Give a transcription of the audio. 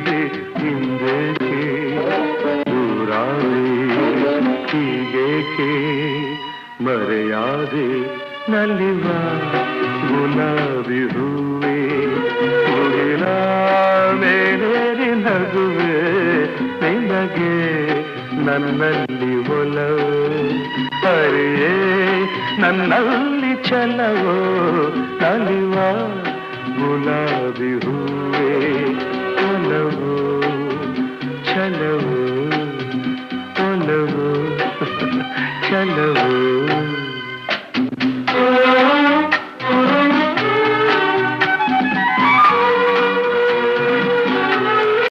ಸೇರಿ ಹಿಂದೇಕೆ ದೂರಾದೆ ಹೀಗೇಕೆ ಮರೆಯಾದೆ ನಲಿವ ಗುಲಾಬಿ ಹೂವೆ ಮುಗಿಲ ಮೇಲೇರಿ ನಗುವೆ ನಿನಗೆ ನನ್ನಲ್ಲಿ ಒಲವು ಹರಿಯೇ ನನ್ನಲ್ಲಿ ಛಲವೋ ನಲಿವ ಗುಲಾಬಿ ಹೂವೆ ಒಲವು ಛಲವು ಒಲವು ಛಲವು